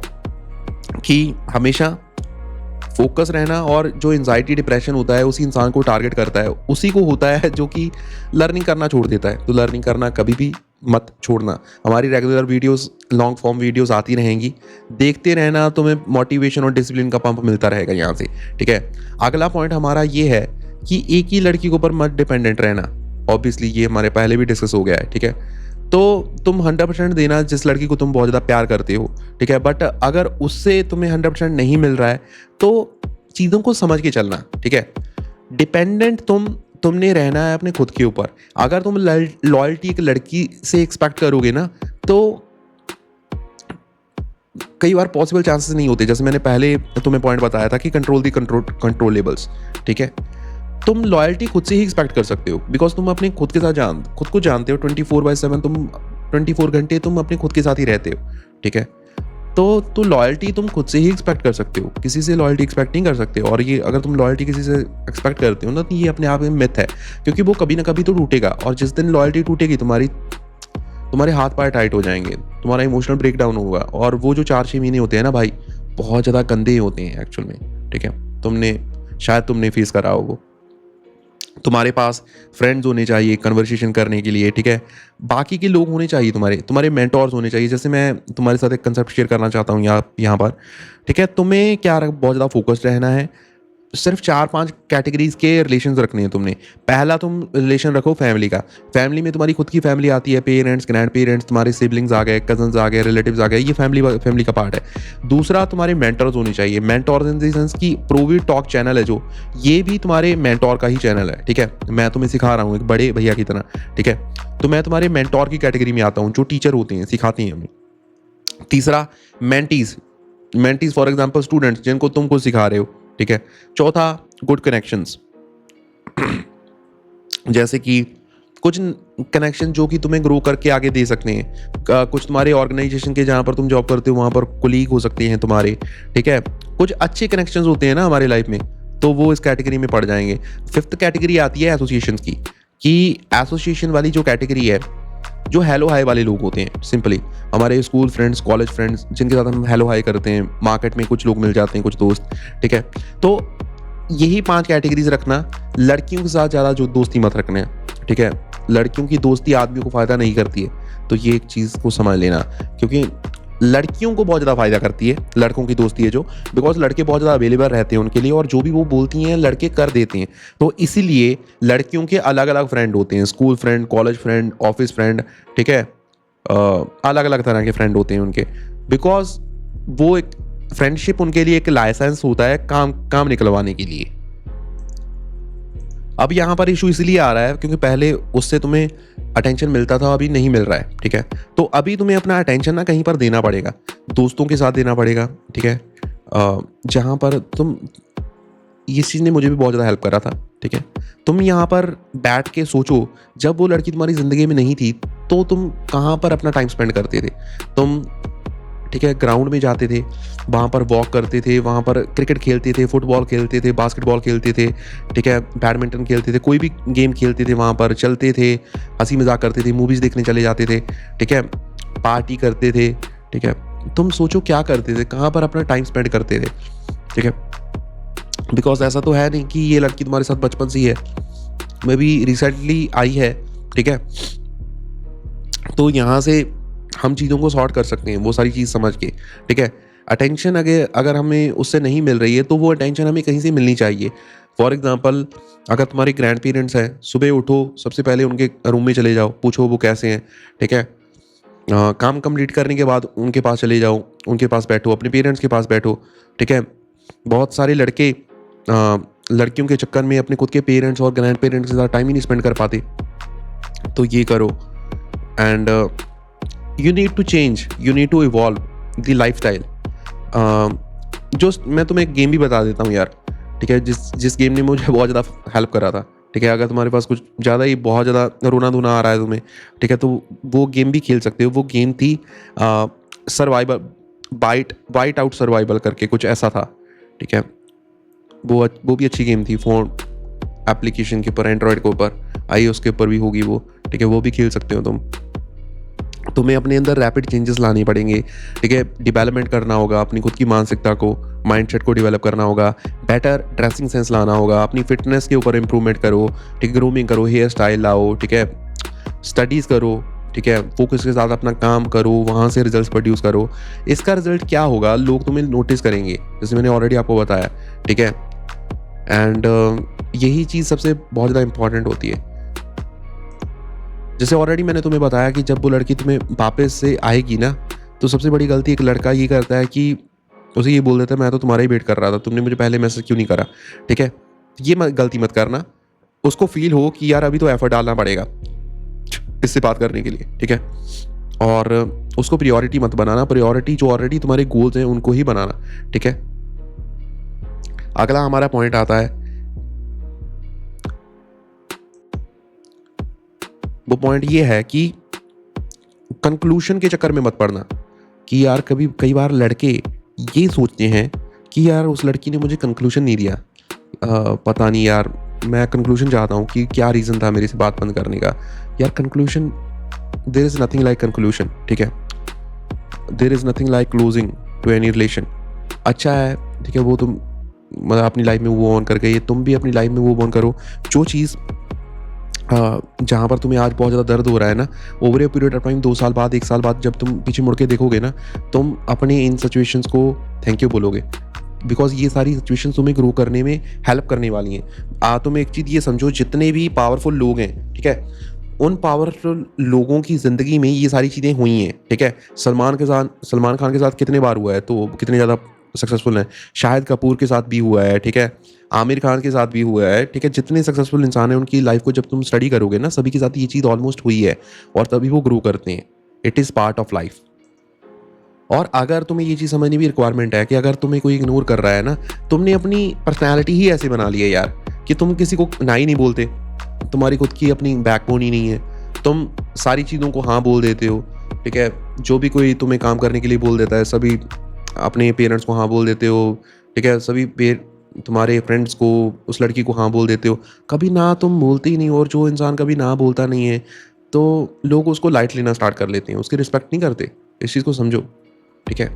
कि हमेशा फोकस रहना। और जो एंजाइटी डिप्रेशन होता है उसी इंसान को टारगेट करता है, उसी को होता है जो कि लर्निंग करना छोड़ देता है। तो लर्निंग करना कभी भी मत छोड़ना। हमारी regular videos, long form videos आती रहेंगी, देखते रहना, तुम्हें मोटिवेशन और डिसिप्लिन का पंप मिलता रहेगा यहाँ से, ठीक है। अगला पॉइंट हमारा ये है कि एक ही लड़की के ऊपर मत डिपेंडेंट रहना। ऑब्वियसली ये हमारे पहले भी डिस्कस हो गया है, ठीक है। तो तुम 100% देना जिस लड़की को तुम बहुत ज़्यादा प्यार करते हो, ठीक है। बट अगर उससे तुम्हें 100% नहीं मिल रहा है तो चीज़ों को समझ के चलना, ठीक है। डिपेंडेंट तुमने रहना है अपने खुद के ऊपर। अगर तुम लॉयल्टी एक लड़की से एक्सपेक्ट करोगे ना, तो कई बार पॉसिबल चांसेस नहीं होते। जैसे मैंने पहले तुम्हें पॉइंट बताया था कि कंट्रोल दी कंट्रोलेबल्स, ठीक है। तुम लॉयल्टी खुद से ही एक्सपेक्ट कर सकते हो, बिकॉज तुम अपने खुद के साथ खुद को जानते हो। 24/7 तुम 24 घंटे तुम अपने खुद के साथ ही रहते हो, ठीक है। तो लॉयल्टी तुम खुद से ही एक्सपेक्ट कर सकते हो, किसी से लॉयल्टी एक्सपेक्ट नहीं कर सकते। और ये अगर तुम लॉयल्टी किसी से एक्सपेक्ट करते हो ना, तो ये अपने आप में मिथ है, क्योंकि वो कभी ना कभी तो टूटेगा। और जिस दिन लॉयल्टी टूटेगी, तुम्हारे हाथ पैर टाइट हो जाएंगे, तुम्हारा इमोशनल ब्रेक डाउन होगा। और वो जो 4-6 महीने होते हैं ना भाई, बहुत ज़्यादा गंदे होते हैं एक्चुअल में, ठीक है। शायद तुमने फेस करा हो वो। तुम्हारे पास फ्रेंड्स होने चाहिए कन्वर्सेशन करने के लिए, ठीक है। बाकी के लोग होने चाहिए, तुम्हारे मेंटोर्स होने चाहिए। जैसे मैं तुम्हारे साथ एक कंसेप्ट शेयर करना चाहता हूँ यहाँ पर, ठीक है। तुम्हें क्या बहुत ज़्यादा फोकस्ड रहना है। सिर्फ 4-5 कैटेगरीज के रिलेशंस रखने हैं तुमने। पहला तुम रिलेशन रखो फैमिली का। फैमिली में तुम्हारी खुद की फैमिली आती है, पेरेंट्स, ग्रैंड पेरेंट्स, तुम्हारे सिबलिंग्स आ गए, कजन्स आ गए, रिलेटिव्स आ गए, ये फैमिली का पार्ट है। दूसरा तुम्हारे मेंटर्स होने चाहिए। मेंटोर्स इन द सेंस की प्रोवी टॉक चैनल है जो, ये भी तुम्हारे मेंटोर का ही चैनल है, ठीक है। मैं तुम्हें सिखा रहा हूँ एक बड़े भैया की तरह, ठीक है। तो मैं तुम्हारे मेंटोर की कैटेगरी में आता हूँ, जो टीचर होते हैं, सिखाते हैं हमें। तीसरा मेंटीज फॉर एग्जाम्पल स्टूडेंट्स, जिनको तुम कुछ सिखा रहे हो, ठीक है। चौथा गुड कनेक्शंस, जैसे कि कुछ कनेक्शन जो कि तुम्हें ग्रो करके आगे दे सकते हैं। कुछ तुम्हारे ऑर्गेनाइजेशन के जहाँ पर तुम जॉब करते हो वहाँ पर कोलीग हो सकते हैं तुम्हारे, ठीक है। कुछ अच्छे कनेक्शंस होते हैं ना हमारे लाइफ में, तो वो इस कैटेगरी में पड़ जाएंगे। 5th कैटेगरी आती है एसोसिएशन की, कि एसोसिएशन वाली जो कैटेगरी है, जो हेलो हाई वाले लोग होते हैं। सिंपली हमारे स्कूल फ्रेंड्स, कॉलेज फ्रेंड्स, जिनके साथ हम हेलो हाई करते हैं। मार्केट में कुछ लोग मिल जाते हैं, कुछ दोस्त, ठीक है। तो यही 5 कैटेगरीज रखना। लड़कियों के साथ ज़्यादा जो दोस्ती मत रखना है, ठीक है। लड़कियों की दोस्ती आदमी को फ़ायदा नहीं करती है, तो ये एक चीज़ को समझ लेना, क्योंकि लड़कियों को बहुत ज़्यादा फ़ायदा करती है लड़कों की दोस्ती है जो, बिकॉज लड़के बहुत ज़्यादा अवेलेबल रहते हैं उनके लिए, और जो भी वो बोलती हैं लड़के कर देते हैं। तो इसीलिए लड़कियों के अलग अलग फ्रेंड होते हैं, school friend, college friend, office friend, ठीक है। अलग अलग तरह के फ्रेंड होते हैं उनके, बिकॉज वो एक फ्रेंडशिप उनके लिए एक लाइसेंस होता है काम निकलवाने के लिए। अब यहाँ पर इशू इसलिए आ रहा है क्योंकि पहले उससे तुम्हें अटेंशन मिलता था, अभी नहीं मिल रहा है, ठीक है। तो अभी तुम्हें अपना अटेंशन ना कहीं पर देना पड़ेगा, दोस्तों के साथ देना पड़ेगा, ठीक है। जहाँ पर तुम, इस चीज़ ने मुझे भी बहुत ज़्यादा हेल्प करा था, ठीक है। तुम यहाँ पर बैठ के सोचो, जब वो लड़की तुम्हारी ज़िंदगी में नहीं थी तो तुम कहाँ पर अपना टाइम स्पेंड करते थे। तुम, ठीक है, ग्राउंड में जाते थे, वहाँ पर वॉक करते थे, वहाँ पर क्रिकेट खेलते थे, फुटबॉल खेलते थे, बास्केटबॉल खेलते थे, ठीक है, बैडमिंटन खेलते थे, कोई भी गेम खेलते थे, वहाँ पर चलते थे, हंसी मजाक करते थे, मूवीज़ देखने चले जाते थे, ठीक है, पार्टी करते थे, ठीक है। तुम सोचो क्या करते थे, कहाँ पर अपना टाइम स्पेंड करते थे, ठीक है। बिकॉज ऐसा तो है नहीं कि ये लड़की तुम्हारे साथ बचपन से ही है, मे बी रिसेंटली आई है, ठीक है। तो यहाँ से हम चीज़ों को सॉर्ट कर सकते हैं वो सारी चीज़ समझ के, ठीक है। अटेंशन अगर हमें उससे नहीं मिल रही है तो वो अटेंशन हमें कहीं से मिलनी चाहिए। फॉर एग्जांपल, अगर तुम्हारे ग्रैंड पेरेंट्स हैं, सुबह उठो, सबसे पहले उनके रूम में चले जाओ, पूछो वो कैसे हैं, ठीक है। काम कंप्लीट करने के बाद उनके पास चले जाओ, उनके पास बैठो, अपने पेरेंट्स के पास बैठो, ठीक है। बहुत सारे लड़के लड़कियों के चक्कर में अपने खुद के पेरेंट्स और ग्रैंड पेरेंट्स के साथ टाइम ही नहीं स्पेंड कर पाते, तो ये करो। And you need to change, you need to evolve the lifestyle। जो मैं तुम्हें एक गेम भी बता देता हूँ यार, ठीक है, जिस जिस गेम ने मुझे बहुत ज़्यादा हेल्प करा था, ठीक है। अगर तुम्हारे पास कुछ ज़्यादा ही बहुत ज़्यादा रोना-धोना आ रहा है तुम्हें, ठीक है, तो वो गेम भी खेल सकते हो। वो गेम थी सर्वाइवल, बाइट आउट सर्वाइवल करके कुछ ऐसा था, ठीक है। वो भी अच्छी गेम थी, फ़ोन एप्लीकेशन के ऊपर, एंड्रॉयड के ऊपर, आईओएस के ऊपर भी होगी वो, ठीक है, वो भी खेल सकते हो तुम। तुम्हें अपने अंदर रैपिड चेंजेस लाने पड़ेंगे, ठीक है, डेवलपमेंट करना होगा अपनी खुद की मानसिकता को, माइंडसेट को डेवलप करना होगा, बेटर ड्रेसिंग सेंस लाना होगा, अपनी फिटनेस के ऊपर इंप्रूवमेंट करो, ठीक है, ग्रूमिंग करो, हेयर स्टाइल लाओ, ठीक है, स्टडीज़ करो, ठीक है, फोकस के साथ अपना काम करो, वहाँ से रिजल्ट्स प्रोड्यूस करो। इसका रिजल्ट क्या होगा, लोग तुम्हें नोटिस करेंगे, जैसे मैंने ऑलरेडी आपको बताया, ठीक है। एंड यही चीज़ सबसे बहुत ज़्यादा इंपॉर्टेंट होती है। जैसे ऑलरेडी मैंने तुम्हें बताया कि जब वो लड़की तुम्हें वापस से आएगी ना, तो सबसे बड़ी गलती एक लड़का ये करता है कि उसे ये बोल देता है, मैं तो तुम्हारा ही वेट कर रहा था, तुमने मुझे पहले मैसेज क्यों नहीं करा, ठीक है। ये गलती मत करना। उसको फील हो कि यार अभी तो एफर्ट डालना पड़ेगा इससे बात करने के लिए, ठीक है। और उसको प्रायोरिटी मत बनाना, प्रायोरिटी जो ऑलरेडी तुम्हारे गोल्स हैं उनको ही बनाना, ठीक है। अगला हमारा पॉइंट आता है, वो पॉइंट ये है कि कंक्लूशन के चक्कर में मत पड़ना। कि यार कई बार लड़के ये सोचते हैं कि यार उस लड़की ने मुझे कंक्लूशन नहीं दिया, पता नहीं यार, मैं कंक्लूशन चाहता हूँ कि क्या रीज़न था मेरे से बात बंद करने का। यार conclusion, there is nothing like conclusion, ठीक है। There is nothing like closing to any relation. अच्छा है, ठीक है, वो तुम मतलब अपनी लाइफ में मूव ऑन कर गई, तुम भी अपनी लाइफ में मूव ऑन करो। जो चीज़ जहाँ पर तुम्हें आज बहुत ज़्यादा दर्द हो रहा है ना, over a period of time 2 साल बाद, 1 साल बाद जब तुम पीछे मुड़ के देखोगे ना, तुम अपने इन सिचुएशंस को थैंक यू बोलोगे। बिकॉज़ ये सारी सिचुएशंस तुम्हें ग्रो करने में हेल्प करने वाली हैं। तुम एक चीज़ ये समझो, जितने भी पावरफुल लोग हैं, ठीक है, उन पावरफुल लोगों की ज़िंदगी में ये सारी चीज़ें हुई हैं, ठीक है। सलमान खान के साथ कितने बार हुआ है, तो कितने ज़्यादा सक्सेसफुल हैं। शाहिद कपूर के साथ भी हुआ है, ठीक है। आमिर खान के साथ भी हुआ है, ठीक है। जितने सक्सेसफुल इंसान हैं उनकी लाइफ को जब तुम स्टडी करोगे ना, सभी के साथ ये चीज़ ऑलमोस्ट हुई है और तभी वो ग्रो करते हैं। It is part of life. और अगर तुम्हें ये चीज़ समझने की रिक्वायरमेंट है कि अगर तुम्हें कोई इग्नोर कर रहा है ना, तुमने अपनी पर्सनैलिटी ही ऐसे बना ली है यार कि तुम किसी को ना ही नहीं बोलते। तुम्हारी खुद की अपनी बैकबोन ही नहीं है। तुम सारी चीज़ों को हाँ बोल देते हो, ठीक है। जो भी कोई तुम्हें काम करने के लिए बोल देता है, सभी अपने पेरेंट्स को हाँ बोल देते हो, ठीक है। तुम्हारे फ्रेंड्स को, उस लड़की को हाँ बोल देते हो। कभी ना तुम बोलते ही नहीं, और जो इंसान कभी ना बोलता नहीं है, तो लोग उसको लाइट लेना स्टार्ट कर लेते हैं, उसकी रिस्पेक्ट नहीं करते। इस चीज़ को समझो, ठीक है।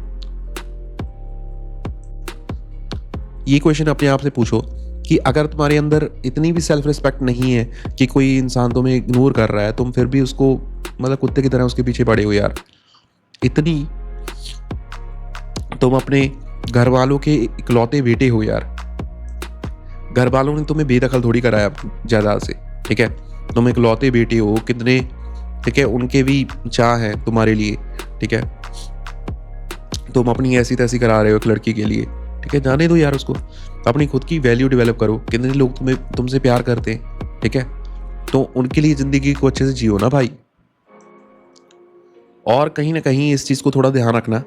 ये क्वेश्चन अपने आप से पूछो कि अगर तुम्हारे अंदर इतनी भी सेल्फ रिस्पेक्ट नहीं है कि कोई इंसान तुम्हें इग्नोर कर रहा है, तुम फिर भी उसको मतलब कुत्ते की तरह उसके पीछे पड़े हो यार, इतनी तुम अपने घर वालों के इकलौते बेटे हो यार। घर वालों ने तुम्हें बेदखल थोड़ी कराया जायदाद से, ठीक है। तुम इकलौते बेटे हो, कितने, ठीक है, उनके भी चाह है तुम्हारे लिए, ठीक है। तुम अपनी ऐसी तैसी करा रहे हो एक लड़की के लिए, ठीक है। जाने दो यार उसको, अपनी खुद की वैल्यू डेवलप करो। कितने लोग तुमसे प्यार करते हैं, ठीक है, तो उनके लिए ज़िंदगी को अच्छे से जियो ना भाई। और कहीं ना कहीं इस चीज़ को थोड़ा ध्यान रखना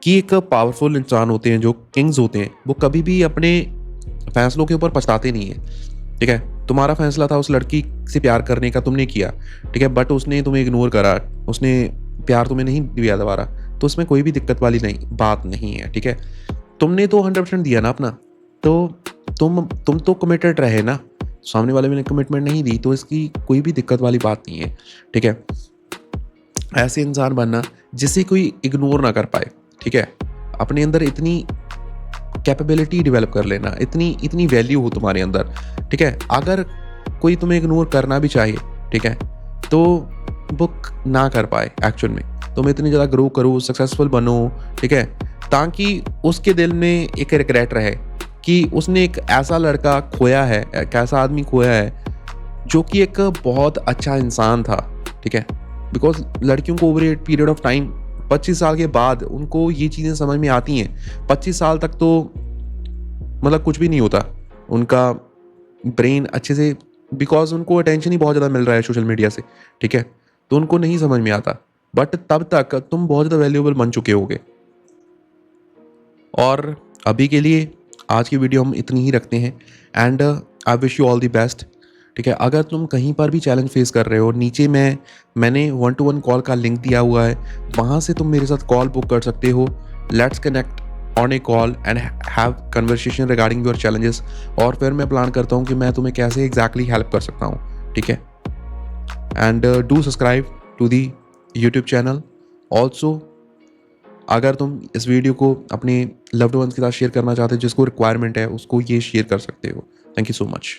कि एक पावरफुल इंसान होते हैं, जो किंग्स होते हैं, वो कभी भी अपने फैसलों के ऊपर पछताते नहीं है, ठीक है। तुम्हारा फैसला था उस लड़की से प्यार करने का, तुमने किया, ठीक है, बट उसने तुम्हें इग्नोर करा, उसने प्यार तुम्हें नहीं दिया दोबारा, तो उसमें कोई भी दिक्कत वाली बात नहीं है, ठीक है। तुमने तो 100% दिया ना अपना, तो तुम तो कमिटेड रहे ना। सामने वाले ने कमिटमेंट नहीं दी, तो इसकी कोई भी दिक्कत वाली बात नहीं है, ठीक है। ऐसे इंसान बनना जिसे कोई इग्नोर ना कर पाए, ठीक है। अपने अंदर इतनी कैपेबिलिटी डेवलप कर लेना, इतनी वैल्यू हो तुम्हारे अंदर, ठीक है। अगर कोई तुम्हें इग्नोर करना भी चाहिए, ठीक है, तो वो ना कर पाए एक्चुअल में। तुम इतनी ज़्यादा ग्रो करो, सक्सेसफुल बनो, ठीक है, ताकि उसके दिल में एक रिग्रेट रहे कि उसने एक ऐसा लड़का खोया है, एक ऐसा आदमी खोया है जो कि एक बहुत अच्छा इंसान था, ठीक है। बिकॉज लड़कियों को over a period of time 25 साल के बाद उनको ये चीज़ें समझ में आती हैं। 25 साल तक तो मतलब कुछ भी नहीं होता उनका ब्रेन अच्छे से, बिकॉज उनको अटेंशन ही बहुत ज़्यादा मिल रहा है सोशल मीडिया से, ठीक है, तो उनको नहीं समझ में आता। बट तब तक तुम बहुत ज़्यादा वैल्यूएबल बन चुके होगे। और अभी के लिए आज की वीडियो हम इतनी ही रखते हैं and I wish you all the best. ठीक है, अगर तुम कहीं पर भी चैलेंज फेस कर रहे हो, नीचे मैंने 1-to-1 कॉल का लिंक दिया हुआ है, वहाँ से तुम मेरे साथ कॉल बुक कर सकते हो। Let's connect on A call and have conversation regarding your challenges, और फिर मैं प्लान करता हूँ कि मैं तुम्हें कैसे एग्जैक्टली हेल्प कर सकता हूँ। ठीक है, and do subscribe to the YouTube channel also. अगर तुम इस वीडियो को अपने लव्ड वंस के साथ शेयर करना चाहते हो जिसको रिक्वायरमेंट है, उसको ये शेयर कर सकते हो। Thank you so much.